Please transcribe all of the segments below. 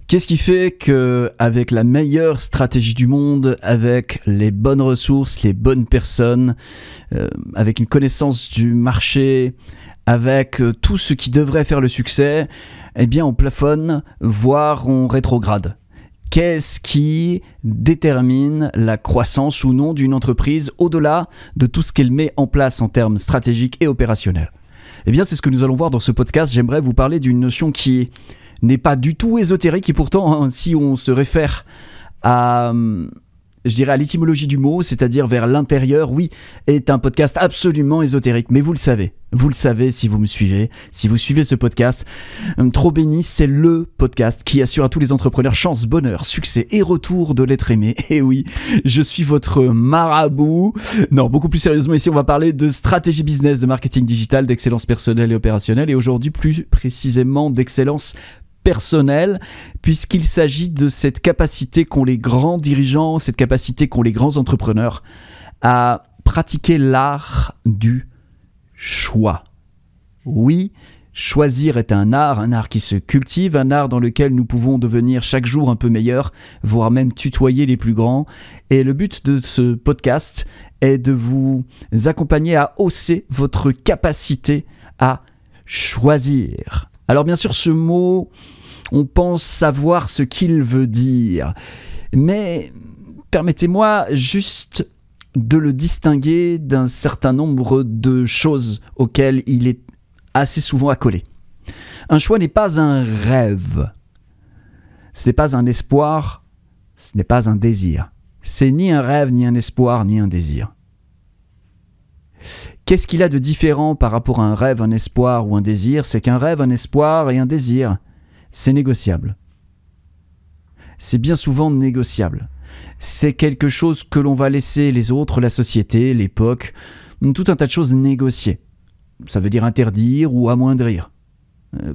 Qu'est-ce qui fait qu'avec la meilleure stratégie du monde, avec les bonnes ressources, les bonnes personnes, avec une connaissance du marché, avec tout ce qui devrait faire le succès, eh bien on plafonne, voire on rétrograde? Qu'est-ce qui détermine la croissance ou non d'une entreprise au-delà de tout ce qu'elle met en place en termes stratégiques et opérationnels? Eh bien, c'est ce que nous allons voir dans ce podcast. J'aimerais vous parler d'une notion qui n'est pas du tout ésotérique et pourtant, si on se réfère à, je dirais, à l'étymologie du mot, c'est-à-dire vers l'intérieur, oui, est un podcast absolument ésotérique. Mais vous le savez si vous me suivez, si vous suivez ce podcast. Trop béni, c'est le podcast qui assure à tous les entrepreneurs chance, bonheur, succès et retour de l'être aimé. Et oui, je suis votre marabout. Non, beaucoup plus sérieusement, ici on va parler de stratégie business, de marketing digital, d'excellence personnelle et opérationnelle, et aujourd'hui plus précisément d'excellence personnel, puisqu'il s'agit de cette capacité qu'ont les grands dirigeants, cette capacité qu'ont les grands entrepreneurs à pratiquer l'art du choix. Oui, choisir est un art qui se cultive, un art dans lequel nous pouvons devenir chaque jour un peu meilleurs, voire même tutoyer les plus grands. Et le but de ce podcast est de vous accompagner à hausser votre capacité à choisir. Alors bien sûr, ce mot, on pense savoir ce qu'il veut dire, mais permettez-moi juste de le distinguer d'un certain nombre de choses auxquelles il est assez souvent accolé. Un choix n'est pas un rêve, ce n'est pas un espoir, ce n'est pas un désir. C'est ni un rêve, ni un espoir, ni un désir. Qu'est-ce qu'il a de différent par rapport à un rêve, un espoir ou un désir? C'est qu'un rêve, un espoir et un désir, c'est négociable. C'est bien souvent négociable. C'est quelque chose que l'on va laisser les autres, la société, l'époque, tout un tas de choses négocier. Ça veut dire interdire ou amoindrir.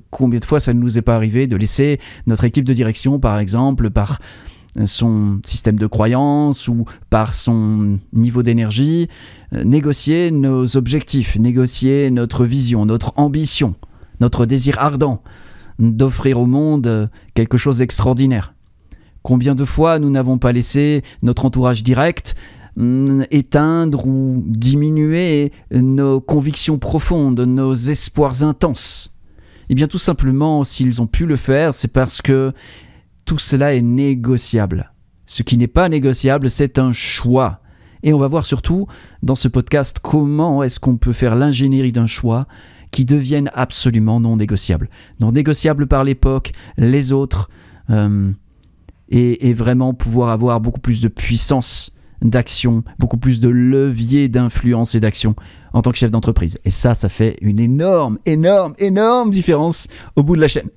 Combien de fois ça ne nous est pas arrivé de laisser notre équipe de direction, par exemple, par son système de croyance ou par son niveau d'énergie, négocier nos objectifs, négocier notre vision, notre ambition, notre désir ardent d'offrir au monde quelque chose d'extraordinaire. Combien de fois nous n'avons pas laissé notre entourage direct éteindre ou diminuer nos convictions profondes, nos espoirs intenses? Eh bien tout simplement, s'ils ont pu le faire, c'est parce que tout cela est négociable. Ce qui n'est pas négociable, c'est un choix. Et on va voir surtout dans ce podcast comment est-ce qu'on peut faire l'ingénierie d'un choix qui devienne absolument non négociable. Non négociable par l'époque, les autres, et vraiment pouvoir avoir beaucoup plus de puissance d'action, beaucoup plus de levier d'influence et d'action en tant que chef d'entreprise. Et ça fait une énorme différence au bout de la chaîne.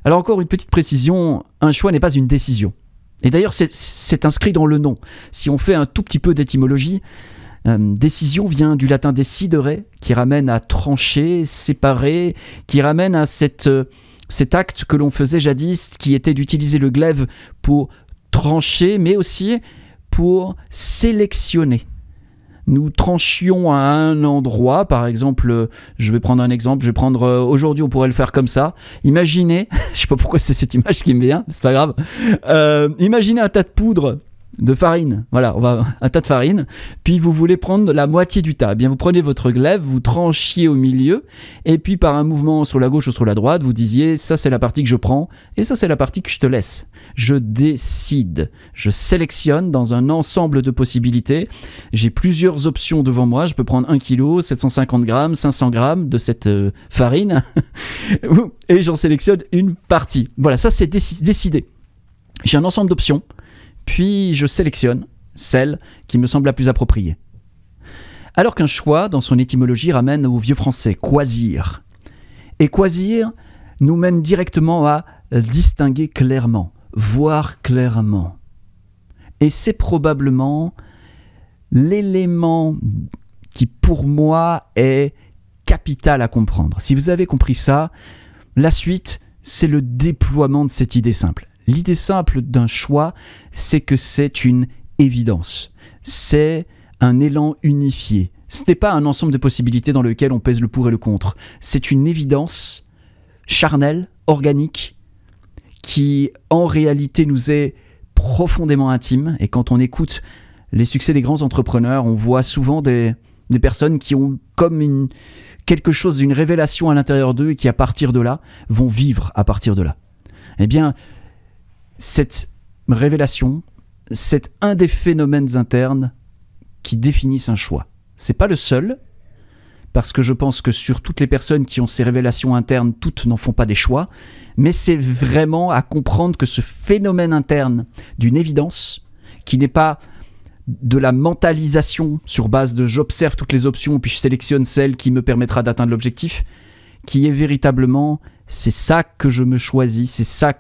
Alors encore une petite précision, un choix n'est pas une décision. Et d'ailleurs, c'est inscrit dans le nom. Si on fait un tout petit peu d'étymologie, décision vient du latin decidere, qui ramène à trancher, séparer, qui ramène à cet acte que l'on faisait jadis, qui était d'utiliser le glaive pour trancher, mais aussi pour sélectionner. Nous tranchions à un endroit, par exemple, je vais prendre un exemple, aujourd'hui on pourrait le faire comme ça. Imaginez, je sais pas pourquoi c'est cette image qui me vient, c'est pas grave. Imaginez un tas de poudre de farine, voilà, un tas de farine, puis vous voulez prendre la moitié du tas. Eh bien, vous prenez votre glaive, vous tranchiez au milieu, et puis par un mouvement sur la gauche ou sur la droite, vous disiez, ça c'est la partie que je prends, et ça c'est la partie que je te laisse. Je décide, je sélectionne dans un ensemble de possibilités. J'ai plusieurs options devant moi, je peux prendre 1 kg, 750 grammes, 500 grammes de cette farine, et j'en sélectionne une partie. Voilà, ça c'est décidé. J'ai un ensemble d'options, puis je sélectionne celle qui me semble la plus appropriée. Alors qu'un choix, dans son étymologie, ramène au vieux français « choisir ». Et choisir nous mène directement à distinguer clairement, voir clairement. Et c'est probablement l'élément qui, pour moi, est capital à comprendre. Si vous avez compris ça, la suite, c'est le déploiement de cette idée simple. L'idée simple d'un choix, c'est que c'est une évidence. C'est un élan unifié. Ce n'est pas un ensemble de possibilités dans lequel on pèse le pour et le contre. C'est une évidence charnelle, organique, qui en réalité nous est profondément intime. Et quand on écoute les succès des grands entrepreneurs, on voit souvent des personnes qui ont comme quelque chose, une révélation à l'intérieur d'eux et qui à partir de là vont vivre à partir de là. Eh bien, cette révélation, c'est un des phénomènes internes qui définissent un choix. C'est pas le seul, parce que je pense que sur toutes les personnes qui ont ces révélations internes, toutes n'en font pas des choix, mais c'est vraiment à comprendre que ce phénomène interne d'une évidence, qui n'est pas de la mentalisation sur base de j'observe toutes les options puis je sélectionne celle qui me permettra d'atteindre l'objectif, qui est véritablement c'est ça que je me choisis, c'est ça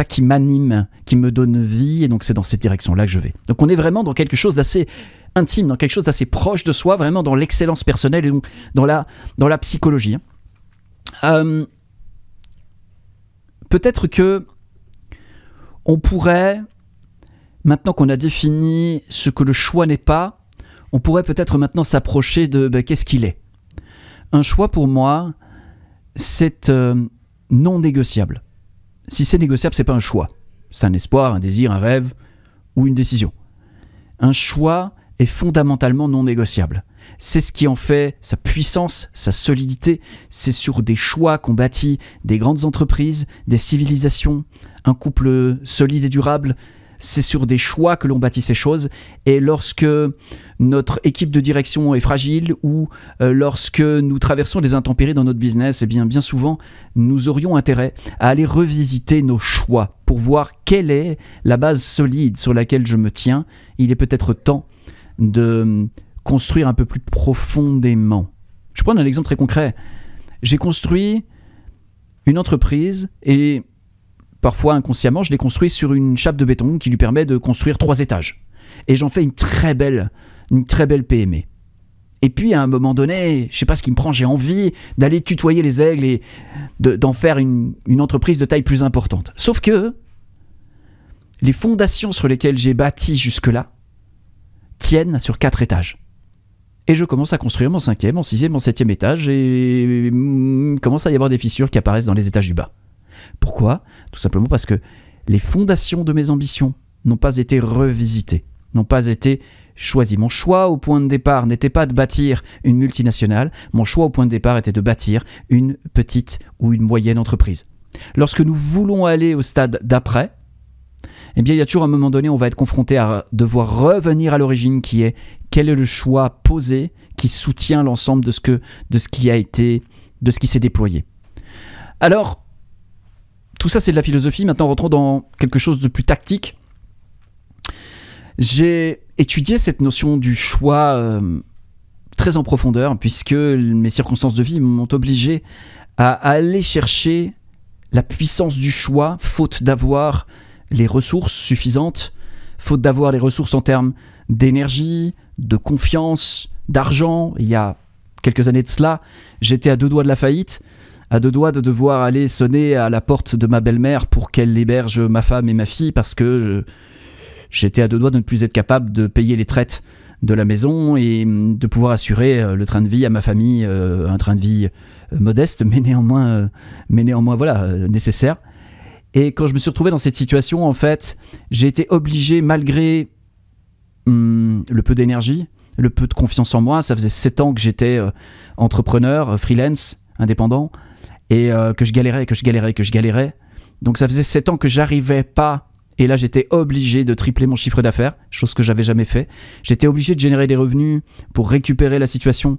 qui m'anime, qui me donne vie, et donc c'est dans cette direction-là que je vais. Donc on est vraiment dans quelque chose d'assez intime, dans quelque chose d'assez proche de soi, vraiment dans l'excellence personnelle et donc dans la psychologie. Peut-être que on pourrait, maintenant qu'on a défini ce que le choix n'est pas, on pourrait peut-être maintenant s'approcher de qu'est-ce qu'il est. Un choix pour moi, c'est non négociable. Si c'est négociable, c'est pas un choix. C'est un espoir, un désir, un rêve ou une décision. Un choix est fondamentalement non négociable. C'est ce qui en fait sa puissance, sa solidité. C'est sur des choix qu'on bâtit des grandes entreprises, des civilisations, un couple solide et durable. C'est sur des choix que l'on bâtit ces choses. Et lorsque notre équipe de direction est fragile ou lorsque nous traversons des intempéries dans notre business, eh bien souvent, nous aurions intérêt à aller revisiter nos choix pour voir quelle est la base solide sur laquelle je me tiens. Il est peut-être temps de construire un peu plus profondément. Je prends un exemple très concret. J'ai construit une entreprise et parfois inconsciemment, je l'ai construit sur une chape de béton qui lui permet de construire 3 étages. Et j'en fais une très belle PME. Et puis à un moment donné, je sais pas ce qui me prend, j'ai envie d'aller tutoyer les aigles et d'en faire une entreprise de taille plus importante. Sauf que les fondations sur lesquelles j'ai bâti jusque-là tiennent sur 4 étages. Et je commence à construire mon 5e, mon 6e, mon 7e étage et commence à y avoir des fissures qui apparaissent dans les étages du bas. Pourquoi ? Tout simplement parce que les fondations de mes ambitions n'ont pas été revisitées, n'ont pas été choisies. Mon choix au point de départ n'était pas de bâtir une multinationale, mon choix au point de départ était de bâtir une petite ou une moyenne entreprise. Lorsque nous voulons aller au stade d'après, eh bien, il y a toujours un moment donné, on va être confronté à devoir revenir à l'origine qui est quel est le choix posé qui soutient l'ensemble de ce qui s'est déployé. Alors, tout ça, c'est de la philosophie. Maintenant, rentrons dans quelque chose de plus tactique. J'ai étudié cette notion du choix très en profondeur, puisque mes circonstances de vie m'ont obligé à aller chercher la puissance du choix, faute d'avoir les ressources suffisantes, faute d'avoir les ressources en termes d'énergie, de confiance, d'argent. Il y a quelques années de cela, j'étais à 2 doigts de la faillite, à 2 doigts de devoir aller sonner à la porte de ma belle-mère pour qu'elle héberge ma femme et ma fille, parce que j'étais à 2 doigts de ne plus être capable de payer les traites de la maison et de pouvoir assurer le train de vie à ma famille, un train de vie modeste, mais néanmoins voilà, nécessaire. Et quand je me suis retrouvé dans cette situation, en fait, j'ai été obligé, malgré le peu d'énergie, le peu de confiance en moi, ça faisait 7 ans que j'étais entrepreneur, freelance, indépendant, et que je galérais. Donc ça faisait 7 ans que j'arrivais pas, et là j'étais obligé de tripler mon chiffre d'affaires, chose que j'avais jamais fait. J'étais obligé de générer des revenus pour récupérer la situation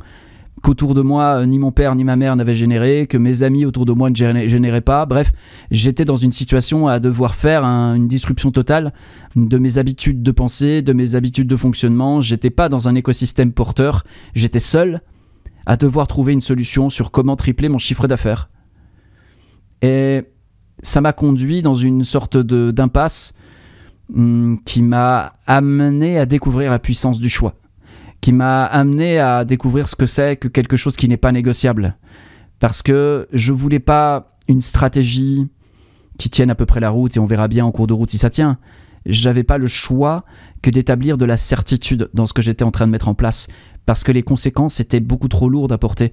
qu'autour de moi, ni mon père ni ma mère n'avaient généré, que mes amis autour de moi ne généraient pas. Bref, j'étais dans une situation à devoir faire une disruption totale de mes habitudes de pensée, de mes habitudes de fonctionnement. J'étais pas dans un écosystème porteur, j'étais seul à devoir trouver une solution sur comment tripler mon chiffre d'affaires. Et ça m'a conduit dans une sorte d'impasse qui m'a amené à découvrir la puissance du choix, qui m'a amené à découvrir ce que c'est que quelque chose qui n'est pas négociable. Parce que je voulais pas une stratégie qui tienne à peu près la route et on verra bien en cours de route si ça tient. J'avais pas le choix que d'établir de la certitude dans ce que j'étais en train de mettre en place, parce que les conséquences étaient beaucoup trop lourdes à porter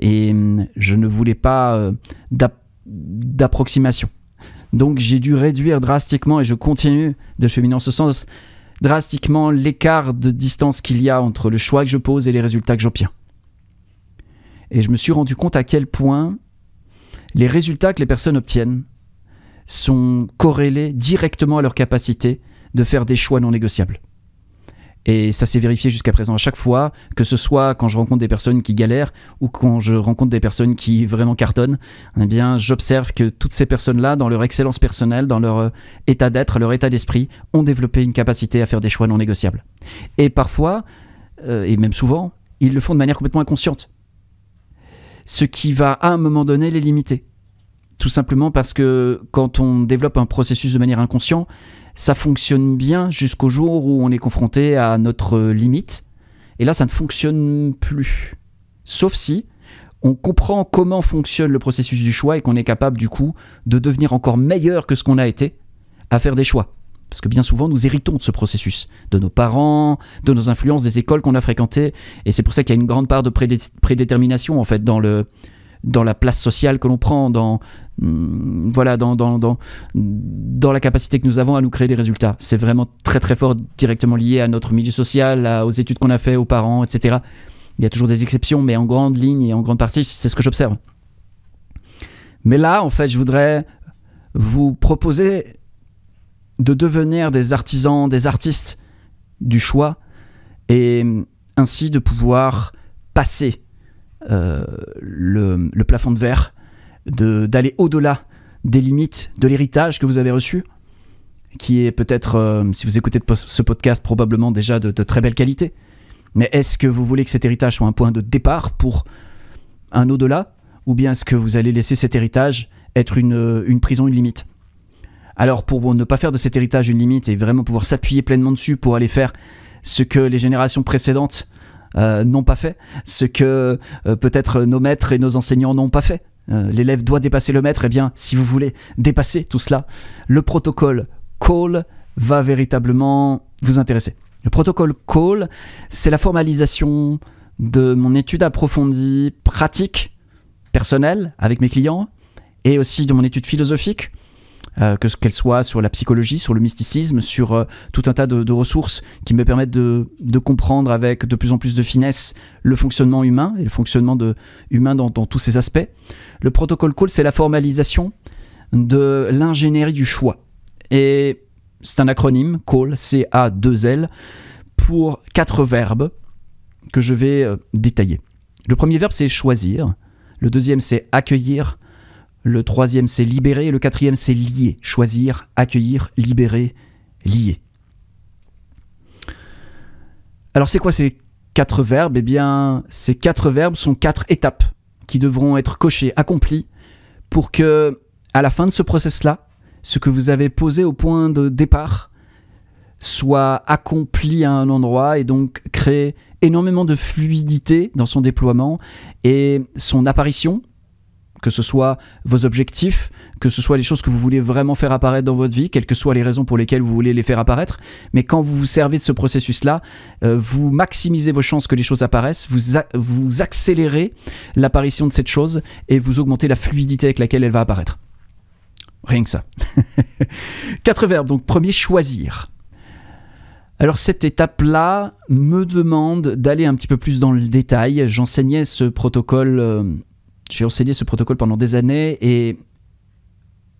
et je ne voulais pas d'approximation. Donc j'ai dû réduire drastiquement, et je continue de cheminer en ce sens, drastiquement l'écart de distance qu'il y a entre le choix que je pose et les résultats que j'obtiens. Et je me suis rendu compte à quel point les résultats que les personnes obtiennent sont corrélés directement à leur capacité de faire des choix non négociables. Et ça s'est vérifié jusqu'à présent à chaque fois, que ce soit quand je rencontre des personnes qui galèrent ou quand je rencontre des personnes qui vraiment cartonnent, eh bien, j'observe que toutes ces personnes-là, dans leur excellence personnelle, dans leur état d'être, leur état d'esprit, ont développé une capacité à faire des choix non négociables. Et parfois, et même souvent, ils le font de manière complètement inconsciente. Ce qui va à un moment donné les limiter. Tout simplement parce que quand on développe un processus de manière inconsciente, ça fonctionne bien jusqu'au jour où on est confronté à notre limite. Et là, ça ne fonctionne plus. Sauf si on comprend comment fonctionne le processus du choix et qu'on est capable, du coup, de devenir encore meilleur que ce qu'on a été à faire des choix. Parce que bien souvent, nous héritons de ce processus, de nos parents, de nos influences, des écoles qu'on a fréquentées. Et c'est pour ça qu'il y a une grande part de prédétermination, en fait, dans la place sociale que l'on prend, dans la capacité que nous avons à nous créer des résultats. C'est vraiment très très fort, directement lié à notre milieu social, aux études qu'on a fait, aux parents, etc. Il y a toujours des exceptions, mais en grande ligne et en grande partie, c'est ce que j'observe. Mais là, en fait, je voudrais vous proposer de devenir des artisans, des artistes du choix, et ainsi de pouvoir passer le plafond de verre, d'aller au-delà des limites de l'héritage que vous avez reçu, qui est peut-être, si vous écoutez ce podcast, probablement déjà de très belle qualité. Mais est-ce que vous voulez que cet héritage soit un point de départ pour un au-delà, ou bien est-ce que vous allez laisser cet héritage être une prison, une limite ? Alors pour ne pas faire de cet héritage une limite et vraiment pouvoir s'appuyer pleinement dessus pour aller faire ce que les générations précédentes n'ont pas fait, ce que peut-être nos maîtres et nos enseignants n'ont pas fait. L'élève doit dépasser le maître. Eh bien, si vous voulez dépasser tout cela, le protocole Cole va véritablement vous intéresser. Le protocole Cole, c'est la formalisation de mon étude approfondie, pratique, personnelle, avec mes clients, et aussi de mon étude philosophique, qu'elle soit sur la psychologie, sur le mysticisme, sur tout un tas de ressources qui me permettent de comprendre avec de plus en plus de finesse le fonctionnement humain et le fonctionnement humain dans tous ses aspects. Le protocole Cole, c'est la formalisation de l'ingénierie du choix. Et c'est un acronyme, Cole, C-A-2-L, pour 4 verbes que je vais détailler. Le premier verbe, c'est choisir. Le deuxième, c'est accueillir. Le troisième, c'est libérer. Et le quatrième, c'est lier. Choisir, accueillir, libérer, lier. Alors, c'est quoi ces 4 verbes ? Eh bien, ces 4 verbes sont 4 étapes qui devront être cochées, accomplies, pour que, à la fin de ce process-là, ce que vous avez posé au point de départ soit accompli à un endroit et donc créer énormément de fluidité dans son déploiement et son apparition, que ce soit vos objectifs, que ce soit les choses que vous voulez vraiment faire apparaître dans votre vie, quelles que soient les raisons pour lesquelles vous voulez les faire apparaître. Mais quand vous vous servez de ce processus-là, vous maximisez vos chances que les choses apparaissent, vous accélérez l'apparition de cette chose et vous augmentez la fluidité avec laquelle elle va apparaître. Rien que ça. 4 verbes. Donc, premier, choisir. Alors, cette étape-là me demande d'aller un petit peu plus dans le détail. J'ai enseigné ce protocole pendant des années et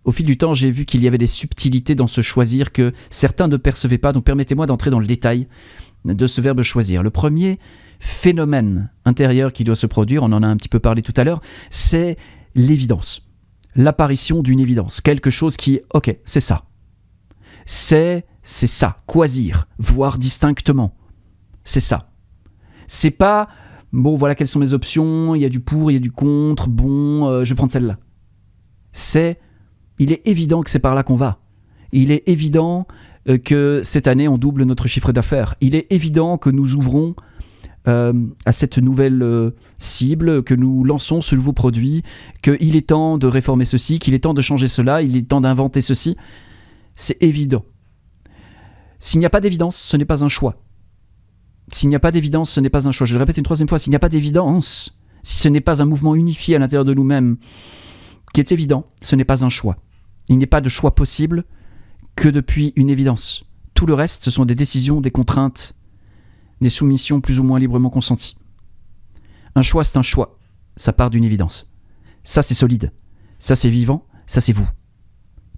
au fil du temps, j'ai vu qu'il y avait des subtilités dans ce choisir que certains ne percevaient pas. Donc, permettez-moi d'entrer dans le détail de ce verbe choisir. Le premier phénomène intérieur qui doit se produire, on en a un petit peu parlé tout à l'heure, c'est l'évidence. L'apparition d'une évidence, quelque chose qui est « ok, c'est ça ». C'est ça, choisir, voir distinctement. C'est ça. C'est pas « bon, voilà quelles sont mes options, il y a du pour, il y a du contre, bon, je vais prendre celle-là ». Il est évident que c'est par là qu'on va. Il est évident que cette année, on double notre chiffre d'affaires. Il est évident que nous ouvrons à cette nouvelle cible, que nous lançons ce nouveau produit, qu'il est temps de réformer ceci, qu'il est temps de changer cela, il est temps d'inventer ceci. C'est évident. S'il n'y a pas d'évidence, ce n'est pas un choix. S'il n'y a pas d'évidence, ce n'est pas un choix. Je le répète une troisième fois, s'il n'y a pas d'évidence, si ce n'est pas un mouvement unifié à l'intérieur de nous-mêmes qui est évident, ce n'est pas un choix. Il n'est pas de choix possible que depuis une évidence. Tout le reste, ce sont des décisions, des contraintes, des soumissions plus ou moins librement consenties. Un choix, c'est un choix. Ça part d'une évidence. Ça, c'est solide. Ça, c'est vivant. Ça, c'est vous.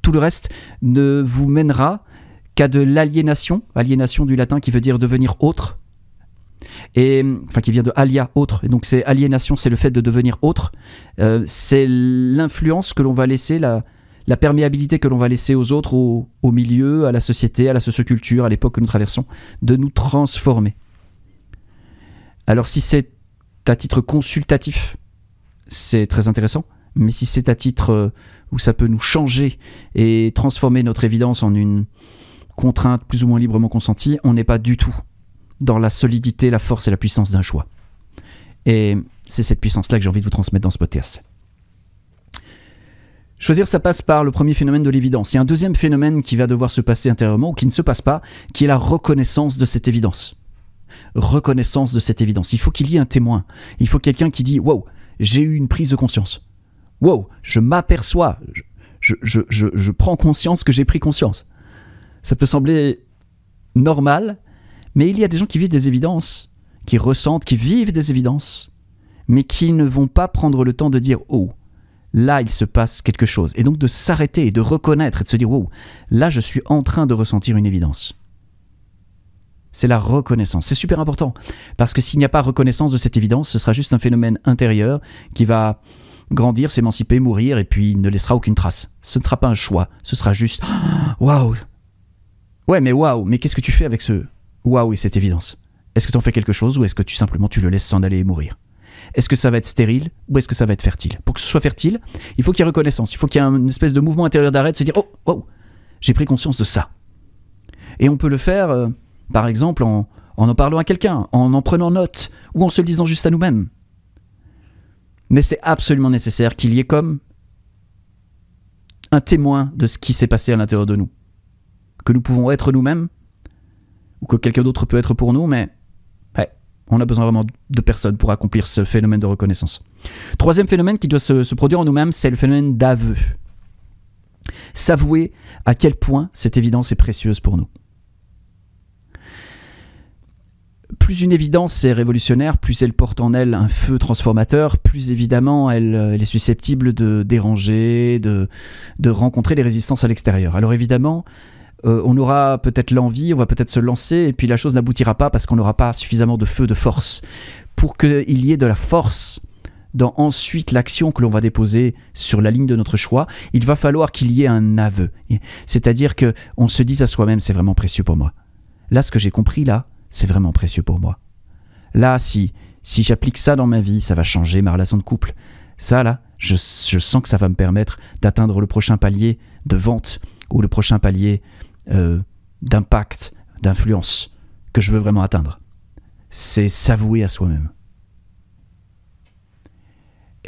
Tout le reste ne vous mènera qu'à de l'aliénation, aliénation du latin qui veut dire devenir autre, et, enfin qui vient de alia, autre. Et donc c'est aliénation, c'est le fait de devenir autre. C'est l'influence que l'on va laisser, la perméabilité que l'on va laisser aux autres, au milieu, à la société, à la socioculture, à l'époque que nous traversons, de nous transformer. Alors si c'est à titre consultatif, c'est très intéressant, mais si c'est à titre où ça peut nous changer et transformer notre évidence en une contrainte plus ou moins librement consentie, on n'est pas du tout dans la solidité, la force et la puissance d'un choix. Et c'est cette puissance-là que j'ai envie de vous transmettre dans ce podcast. Choisir, ça passe par le premier phénomène de l'évidence. Il y a un deuxième phénomène qui va devoir se passer intérieurement ou qui ne se passe pas, qui est la reconnaissance de cette évidence. Reconnaissance de cette évidence. Il faut qu'il y ait un témoin. Il faut quelqu'un qui dit « Wow, j'ai eu une prise de conscience. Wow, je m'aperçois. Je prends conscience que j'ai pris conscience. » Ça peut sembler normal, mais il y a des gens qui vivent des évidences, qui ressentent, qui vivent des évidences, mais qui ne vont pas prendre le temps de dire « Oh, là, il se passe quelque chose. » Et donc de s'arrêter et de reconnaître et de se dire « Wow, là, je suis en train de ressentir une évidence. » C'est la reconnaissance. C'est super important, parce que s'il n'y a pas reconnaissance de cette évidence, ce sera juste un phénomène intérieur qui va grandir, s'émanciper, mourir, et puis il ne laissera aucune trace. Ce ne sera pas un choix, ce sera juste « Waouh !» Ouais, mais waouh, mais qu'est-ce que tu fais avec ce waouh et cette évidence? Est-ce que tu en fais quelque chose ou est-ce que simplement tu le laisses s'en aller et mourir? Est-ce que ça va être stérile ou est-ce que ça va être fertile? Pour que ce soit fertile, il faut qu'il y ait reconnaissance, il faut qu'il y ait une espèce de mouvement intérieur d'arrêt, de se dire « Oh, wow, j'ai pris conscience de ça. » Et on peut le faire, par exemple, en parlant à quelqu'un, en prenant note ou en se le disant juste à nous-mêmes. Mais c'est absolument nécessaire qu'il y ait comme un témoin de ce qui s'est passé à l'intérieur de nous. Que nous pouvons être nous-mêmes, ou que quelqu'un d'autre peut être pour nous, mais ouais, on a besoin vraiment de personnes pour accomplir ce phénomène de reconnaissance. Troisième phénomène qui doit se produire en nous-mêmes, c'est le phénomène d'aveu. S'avouer à quel point cette évidence est précieuse pour nous. Plus une évidence est révolutionnaire, plus elle porte en elle un feu transformateur, plus évidemment elle est susceptible de déranger, de rencontrer des résistances à l'extérieur. Alors évidemment, on aura peut-être l'envie, on va peut-être se lancer, et puis la chose n'aboutira pas parce qu'on n'aura pas suffisamment de feu, de force. Pour qu'il y ait de la force dans ensuite l'action que l'on va déposer sur la ligne de notre choix, il va falloir qu'il y ait un aveu. C'est-à-dire qu'on se dise à soi-même, c'est vraiment précieux pour moi. Là, ce que j'ai compris, là, c'est vraiment précieux pour moi. Là, si j'applique ça dans ma vie, ça va changer ma relation de couple. Ça, là, je sens que ça va me permettre d'atteindre le prochain palier de vente ou le prochain palier d'impact, d'influence que je veux vraiment atteindre. C'est s'avouer à soi-même.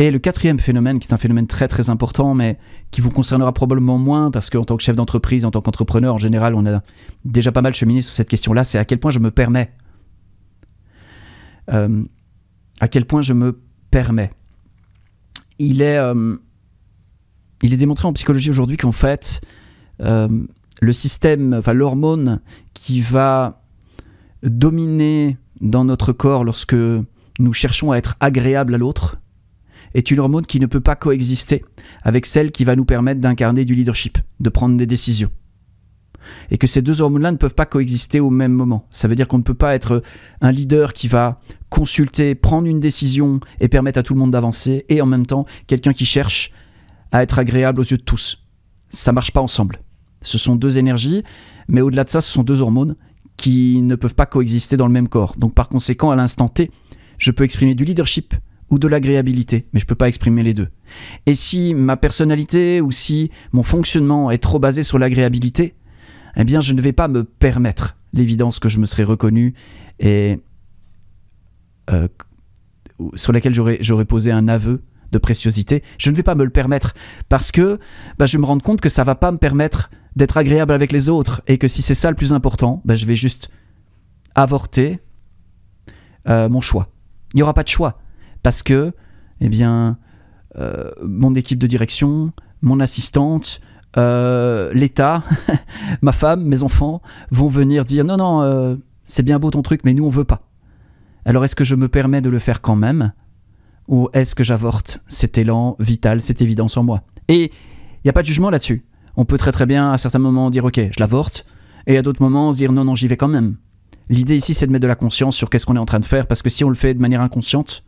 Et le quatrième phénomène, qui est un phénomène très très important, mais qui vous concernera probablement moins, parce qu'en tant que chef d'entreprise, en tant qu'entrepreneur, en général, on a déjà pas mal cheminé sur cette question-là, c'est à quel point je me permets. À quel point je me permets. Il est démontré en psychologie aujourd'hui qu'en fait, le système, enfin l'hormone qui va dominer dans notre corps lorsque nous cherchons à être agréable à l'autre est une hormone qui ne peut pas coexister avec celle qui va nous permettre d'incarner du leadership, de prendre des décisions. Et que ces deux hormones-là ne peuvent pas coexister au même moment. Ça veut dire qu'on ne peut pas être un leader qui va consulter, prendre une décision et permettre à tout le monde d'avancer, et en même temps quelqu'un qui cherche à être agréable aux yeux de tous. Ça ne marche pas ensemble. Ce sont deux énergies, mais au-delà de ça, ce sont deux hormones qui ne peuvent pas coexister dans le même corps. Donc par conséquent, à l'instant T, je peux exprimer du leadership ou de l'agréabilité, mais je ne peux pas exprimer les deux. Et si ma personnalité ou si mon fonctionnement est trop basé sur l'agréabilité, eh bien je ne vais pas me permettre l'évidence que je me serais reconnu et sur laquelle j'aurais posé un aveu de préciosité. Je ne vais pas me le permettre parce que je vais me rendre compte que ça ne va pas me permettre d'être agréable avec les autres, et que si c'est ça le plus important, je vais juste avorter mon choix. Il n'y aura pas de choix parce que mon équipe de direction, mon assistante, l'État, ma femme, mes enfants vont venir dire non, c'est bien beau ton truc, mais nous on veut pas. Alors est-ce que je me permets de le faire quand même, ou est-ce que j'avorte cet élan vital, cette évidence en moi? Et il n'y a pas de jugement là-dessus. On peut très très bien à certains moments dire ok, je l'avorte, et à d'autres moments dire non, j'y vais quand même. L'idée ici c'est de mettre de la conscience sur qu'est-ce qu'on est en train de faire, parce que si on le fait de manière inconsciente,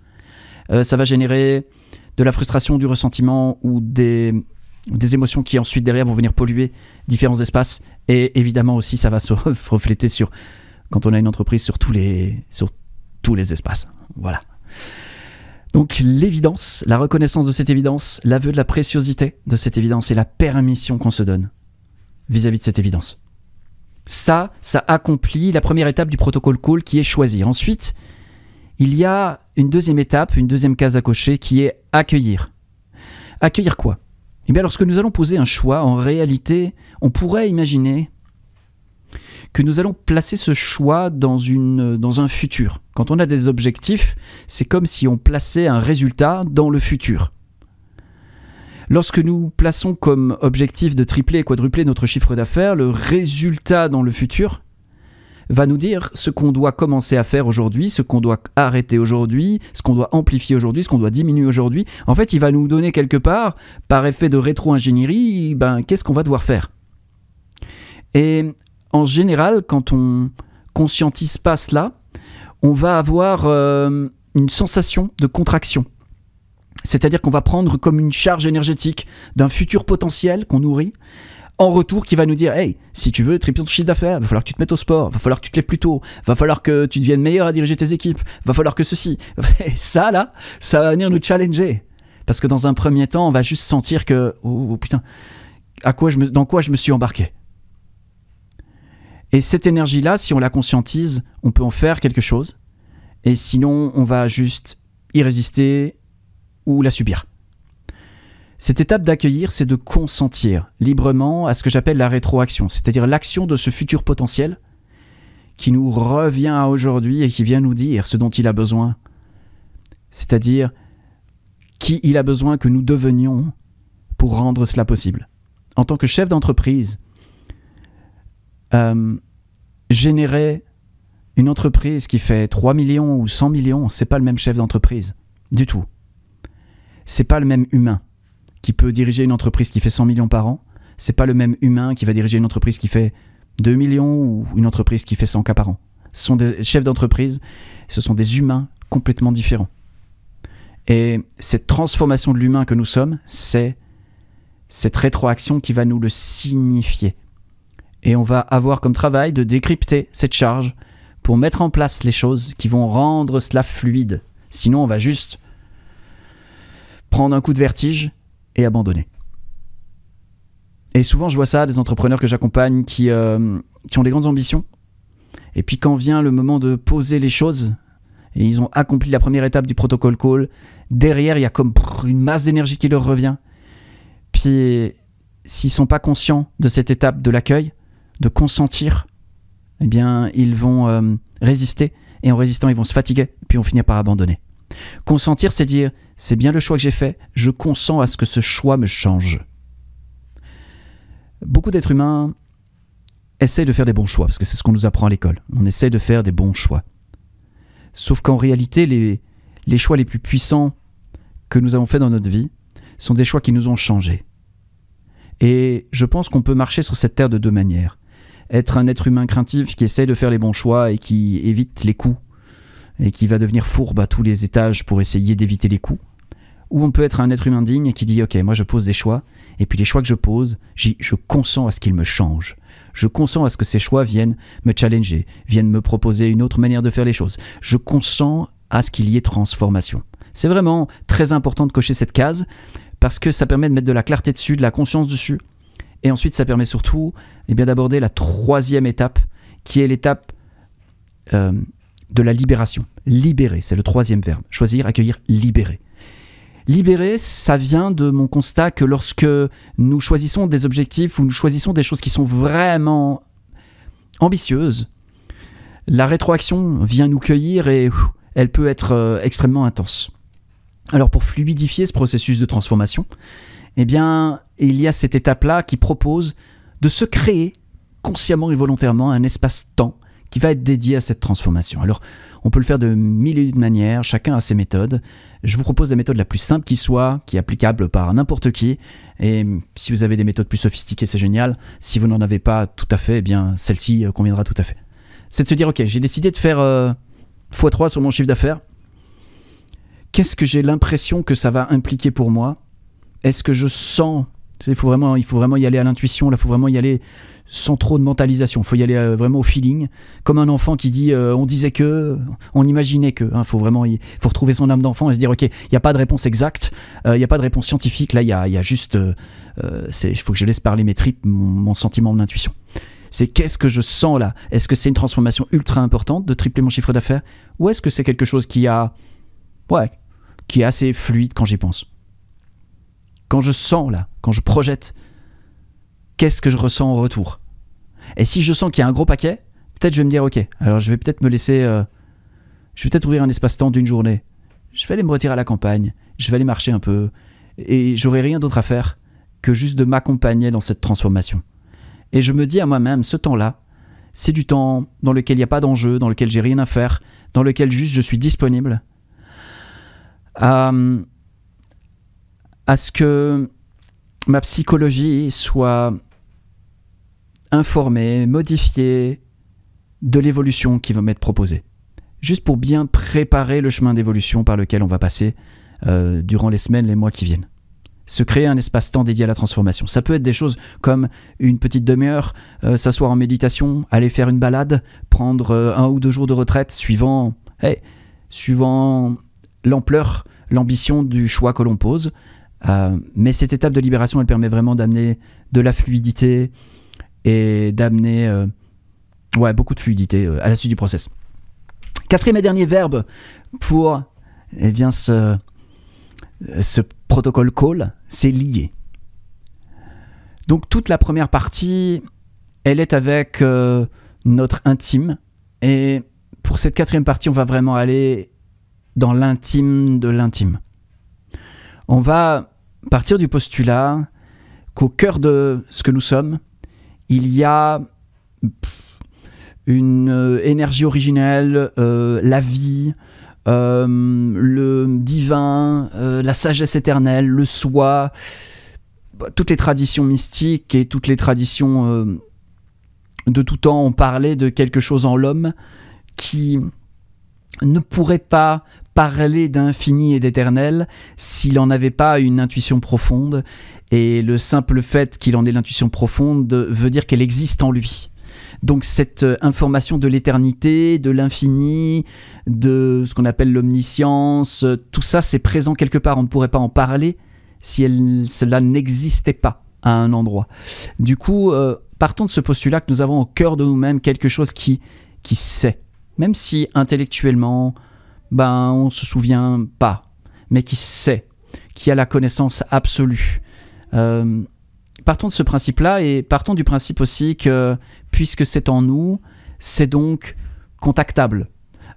ça va générer de la frustration, du ressentiment ou des émotions qui ensuite derrière vont venir polluer différents espaces, et évidemment aussi ça va se refléter sur, quand on a une entreprise, sur tous les espaces. Voilà. Donc l'évidence, la reconnaissance de cette évidence, l'aveu de la préciosité de cette évidence et la permission qu'on se donne vis-à-vis de cette évidence. Ça accomplit la première étape du protocole call qui est choisir. Ensuite, il y a une deuxième étape, une deuxième case à cocher qui est accueillir. Accueillir quoi? Eh bien, lorsque nous allons poser un choix, en réalité, on pourrait imaginer que nous allons placer ce choix dans un futur. Quand on a des objectifs, c'est comme si on plaçait un résultat dans le futur. Lorsque nous plaçons comme objectif de tripler et quadrupler notre chiffre d'affaires, le résultat dans le futur va nous dire ce qu'on doit commencer à faire aujourd'hui, ce qu'on doit arrêter aujourd'hui, ce qu'on doit amplifier aujourd'hui, ce qu'on doit diminuer aujourd'hui. En fait, il va nous donner quelque part, par effet de rétro-ingénierie, qu'est-ce qu'on va devoir faire. Et en général, quand on conscientise pas cela, on va avoir une sensation de contraction. C'est-à-dire qu'on va prendre comme une charge énergétique d'un futur potentiel qu'on nourrit, en retour qui va nous dire « Hey, si tu veux tripler ton chiffre d'affaires, il va falloir que tu te mettes au sport, il va falloir que tu te lèves plus tôt, il va falloir que tu deviennes meilleur à diriger tes équipes, il va falloir que ceci... » Et ça, là, ça va venir nous challenger. Parce que dans un premier temps, on va juste sentir que « Oh putain, dans quoi je me suis embarqué ?» Et cette énergie-là, si on la conscientise, on peut en faire quelque chose. Et sinon, on va juste y résister ou la subir. Cette étape d'accueillir, c'est de consentir librement à ce que j'appelle la rétroaction, c'est-à-dire l'action de ce futur potentiel qui nous revient à aujourd'hui et qui vient nous dire ce dont il a besoin, c'est-à-dire qui il a besoin que nous devenions pour rendre cela possible. En tant que chef d'entreprise, générer une entreprise qui fait 3 millions ou 100 millions, c'est pas le même chef d'entreprise, du tout. C'est pas le même humain qui peut diriger une entreprise qui fait 100 millions par an, c'est pas le même humain qui va diriger une entreprise qui fait 2 millions ou une entreprise qui fait 100 cas par an. Ce sont des chefs d'entreprise, ce sont des humains complètement différents. Et cette transformation de l'humain que nous sommes, c'est cette rétroaction qui va nous le signifier. Et on va avoir comme travail de décrypter cette charge pour mettre en place les choses qui vont rendre cela fluide. Sinon, on va juste prendre un coup de vertige et abandonner. Et souvent, je vois ça, des entrepreneurs que j'accompagne qui ont des grandes ambitions. Et puis quand vient le moment de poser les choses, et ils ont accompli la première étape du protocole call, derrière, il y a comme une masse d'énergie qui leur revient. Puis, s'ils ne sont pas conscients de cette étape de l'accueil, de consentir, eh bien, ils vont résister. Et en résistant, ils vont se fatiguer, puis on finit par abandonner. Consentir, c'est dire, c'est bien le choix que j'ai fait, je consens à ce que ce choix me change. Beaucoup d'êtres humains essayent de faire des bons choix, parce que c'est ce qu'on nous apprend à l'école. On essaie de faire des bons choix. Sauf qu'en réalité, les choix les plus puissants que nous avons faits dans notre vie sont des choix qui nous ont changés. Et je pense qu'on peut marcher sur cette terre de deux manières. Être un être humain craintif qui essaie de faire les bons choix et qui évite les coups, et qui va devenir fourbe à tous les étages pour essayer d'éviter les coups. Ou on peut être un être humain digne qui dit « Ok, moi je pose des choix, et puis les choix que je pose, je consens à ce qu'ils me changent. Je consens à ce que ces choix viennent me challenger, viennent me proposer une autre manière de faire les choses. Je consens à ce qu'il y ait transformation. » C'est vraiment très important de cocher cette case, parce que ça permet de mettre de la clarté dessus, de la conscience dessus. Et ensuite, ça permet surtout d'aborder la troisième étape, qui est l'étape de la libération. Libérer, c'est le troisième verbe. Choisir, accueillir, libérer. Libérer, ça vient de mon constat que lorsque nous choisissons des objectifs ou nous choisissons des choses qui sont vraiment ambitieuses, la rétroaction vient nous cueillir et elle peut être extrêmement intense. Alors pour fluidifier ce processus de transformation, eh bien, il y a cette étape-là qui propose de se créer consciemment et volontairement un espace-temps qui va être dédié à cette transformation. Alors, on peut le faire de mille et une manières, chacun a ses méthodes. Je vous propose la méthode la plus simple qui soit, qui est applicable par n'importe qui. Et si vous avez des méthodes plus sophistiquées, c'est génial. Si vous n'en avez pas tout à fait, eh bien, celle-ci conviendra tout à fait. C'est de se dire, ok, j'ai décidé de faire x3 sur mon chiffre d'affaires. Qu'est-ce que j'ai l'impression que ça va impliquer pour moi? Est-ce que je sens... Il faut vraiment y aller à l'intuition, là, il faut vraiment y aller sans trop de mentalisation. Il faut y aller vraiment au feeling, comme un enfant qui dit on disait que, on imaginait que. Il faut retrouver son âme d'enfant et se dire ok, il n'y a pas de réponse exacte, il n'y a pas de réponse scientifique, là il y a juste, il faut que je laisse parler mes tripes, mon sentiment, mon intuition. C'est qu'est-ce que je sens là? Est-ce que c'est une transformation ultra importante de tripler mon chiffre d'affaires, ou est-ce que c'est quelque chose qui est assez fluide quand j'y pense? Quand je sens là, quand je projette, qu'est-ce que je ressens en retour? Et si je sens qu'il y a un gros paquet, peut-être je vais me dire ok, alors je vais peut-être me laisser, je vais peut-être ouvrir un espace-temps d'une journée. Je vais aller me retirer à la campagne, je vais aller marcher un peu, et j'aurai rien d'autre à faire que juste de m'accompagner dans cette transformation. Et je me dis à moi-même, ce temps-là, c'est du temps dans lequel il n'y a pas d'enjeu, dans lequel j'ai rien à faire, dans lequel juste je suis disponible à ce que ma psychologie soit informée, modifiée de l'évolution qui va m'être proposée. Juste pour bien préparer le chemin d'évolution par lequel on va passer durant les semaines, les mois qui viennent. Se créer un espace-temps dédié à la transformation. Ça peut être des choses comme une petite demi-heure, s'asseoir en méditation, aller faire une balade, prendre 1 ou 2 jours de retraite, suivant l'ampleur, l'ambition du choix que l'on pose. Mais cette étape de libération, elle permet vraiment d'amener de la fluidité et d'amener beaucoup de fluidité à la suite du process. 4e et dernier verbe pour ce protocole call, c'est lier. Donc toute la première partie, elle est avec notre intime, et pour cette 4e partie, on va vraiment aller dans l'intime de l'intime. On va partir du postulat qu'au cœur de ce que nous sommes, il y a une énergie originelle, la vie, le divin, la sagesse éternelle, le soi, toutes les traditions mystiques et toutes les traditions de tout temps ont parlé de quelque chose en l'homme qui ne pourrait pas parler d'infini et d'éternel s'il n'en avait pas une intuition profonde, et le simple fait qu'il en ait l'intuition profonde veut dire qu'elle existe en lui. Donc cette information de l'éternité, de l'infini, de ce qu'on appelle l'omniscience, tout ça c'est présent quelque part, on ne pourrait pas en parler si cela n'existait pas à un endroit. Du coup, partons de ce postulat que nous avons au cœur de nous-mêmes quelque chose qui sait, même si intellectuellement, on ne se souvient pas, mais qui sait, qui a la connaissance absolue. Partons de ce principe-là, et partons du principe aussi que, puisque c'est en nous, c'est donc contactable.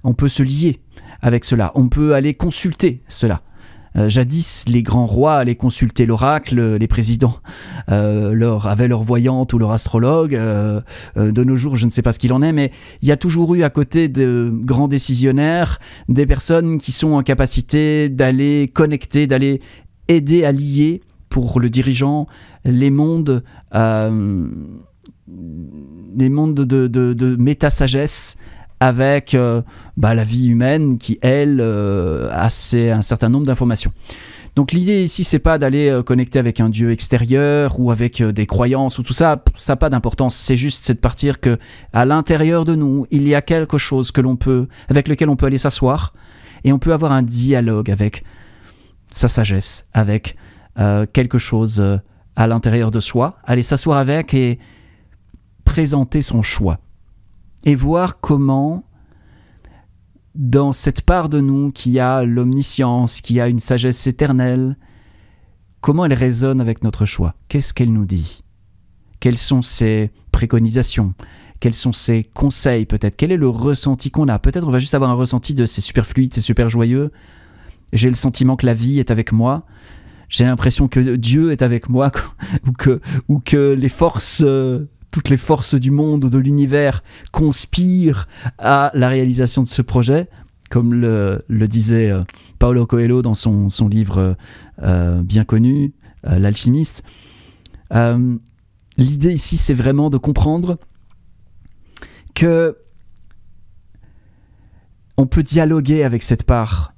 On peut se lier avec cela, on peut aller consulter cela. Jadis, les grands rois allaient consulter l'oracle, les présidents avaient leur voyante ou leur astrologue. De nos jours, je ne sais pas ce qu'il en est, mais il y a toujours eu à côté de grands décisionnaires des personnes qui sont en capacité d'aller connecter, d'aller aider à lier pour le dirigeant les mondes de méta-sagesse avec la vie humaine qui, elle, a un certain nombre d'informations. Donc l'idée ici, c'est pas d'aller connecter avec un dieu extérieur ou avec des croyances ou tout ça, ça n'a pas d'importance. C'est juste de partir que à l'intérieur de nous, il y a quelque chose avec lequel on peut aller s'asseoir, et on peut avoir un dialogue avec sa sagesse, avec quelque chose à l'intérieur de soi, aller s'asseoir avec et présenter son choix. Et voir comment, dans cette part de nous qui a l'omniscience, qui a une sagesse éternelle, comment elle résonne avec notre choix. Qu'est-ce qu'elle nous dit? Quelles sont ses préconisations? Quels sont ses conseils peut-être? Quel est le ressenti qu'on a? Peut-être on va juste avoir un ressenti de c'est super fluide, c'est super joyeux. j'ai le sentiment que la vie est avec moi, j'ai l'impression que Dieu est avec moi, ou que les forces, toutes les forces du monde ou de l'univers conspirent à la réalisation de ce projet, comme le disait Paulo Coelho dans son livre bien connu, L'Alchimiste. L'idée ici, c'est vraiment de comprendre que on peut dialoguer avec cette part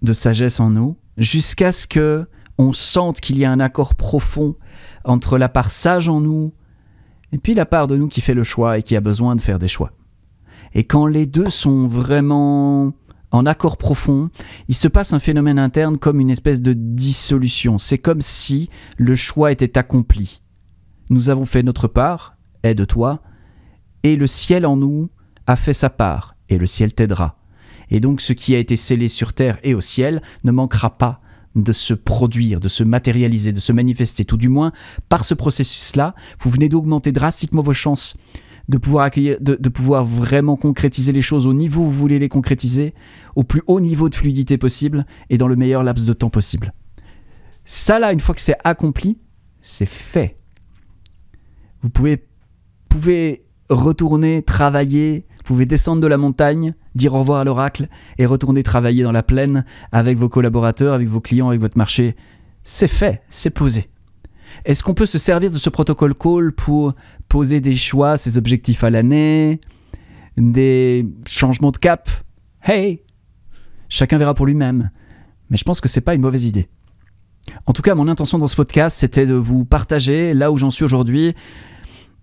de sagesse en nous jusqu'à ce que on sente qu'il y a un accord profond entre la part sage en nous et puis la part de nous qui fait le choix et qui a besoin de faire des choix. Et quand les deux sont vraiment en accord profond, il se passe un phénomène interne comme une espèce de dissolution. C'est comme si le choix était accompli. Nous avons fait notre part, aide-toi, et le ciel en nous a fait sa part, et le ciel t'aidera. Et donc ce qui a été scellé sur terre et au ciel ne manquera pas de se produire, de se matérialiser, de se manifester. Tout du moins, par ce processus-là, vous venez d'augmenter drastiquement vos chances de pouvoir accueillir, de pouvoir vraiment concrétiser les choses au niveau où vous voulez les concrétiser, au plus haut niveau de fluidité possible et dans le meilleur laps de temps possible. Ça là, une fois que c'est accompli, c'est fait. Vous pouvez retourner, travailler, vous pouvez descendre de la montagne, dire au revoir à l'oracle et retourner travailler dans la plaine avec vos collaborateurs, avec vos clients, avec votre marché. C'est fait, c'est posé. Est-ce qu'on peut se servir de ce protocole call pour poser des choix, ses objectifs à l'année, des changements de cap? Hey, chacun verra pour lui-même. Mais je pense que c'est pas une mauvaise idée. En tout cas, mon intention dans ce podcast, c'était de vous partager là où j'en suis aujourd'hui.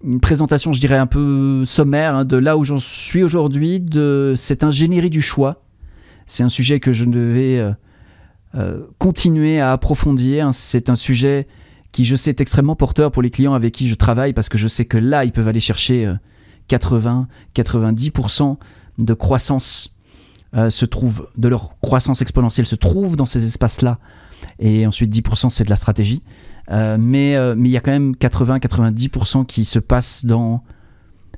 Une présentation, je dirais, un peu sommaire de là où j'en suis aujourd'hui, de cette ingénierie du choix. C'est un sujet que je devais continuer à approfondir. C'est un sujet qui, je sais, est extrêmement porteur pour les clients avec qui je travaille, parce que je sais que là, ils peuvent aller chercher 80-90% de croissance, de leur croissance exponentielle se trouve dans ces espaces-là. Et ensuite, 10%, c'est de la stratégie. Mais il y a quand même 80-90% qui se passe dans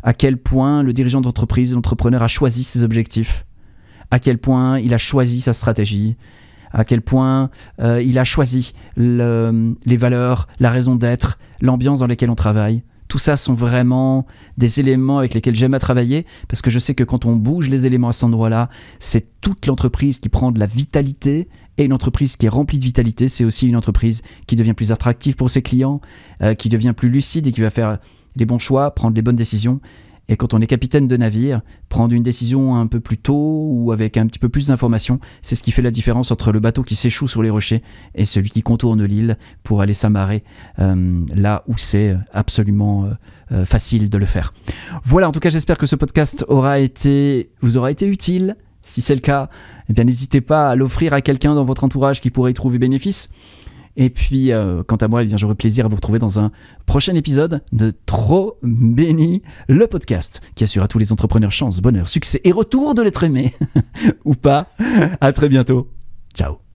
à quel point le dirigeant d'entreprise, l'entrepreneur a choisi ses objectifs, à quel point il a choisi sa stratégie, à quel point il a choisi les valeurs, la raison d'être, l'ambiance dans laquelle on travaille. Tout ça sont vraiment des éléments avec lesquels j'aime à travailler, parce que je sais que quand on bouge les éléments à cet endroit-là, c'est toute l'entreprise qui prend de la vitalité. Et une entreprise qui est remplie de vitalité, c'est aussi une entreprise qui devient plus attractive pour ses clients, qui devient plus lucide et qui va faire les bons choix, prendre les bonnes décisions. Et quand on est capitaine de navire, prendre une décision un peu plus tôt ou avec un petit peu plus d'informations, c'est ce qui fait la différence entre le bateau qui s'échoue sur les rochers et celui qui contourne l'île pour aller s'amarrer là où c'est absolument facile de le faire. Voilà, en tout cas, j'espère que ce podcast vous aura été utile. Si c'est le cas, eh bien, n'hésitez pas à l'offrir à quelqu'un dans votre entourage qui pourrait y trouver bénéfice. Et puis, quant à moi, eh bien, j'aurai plaisir à vous retrouver dans un prochain épisode de Trop Béni, le podcast qui assure à tous les entrepreneurs chance, bonheur, succès et retour de l'être aimé. Ou pas. À très bientôt. Ciao.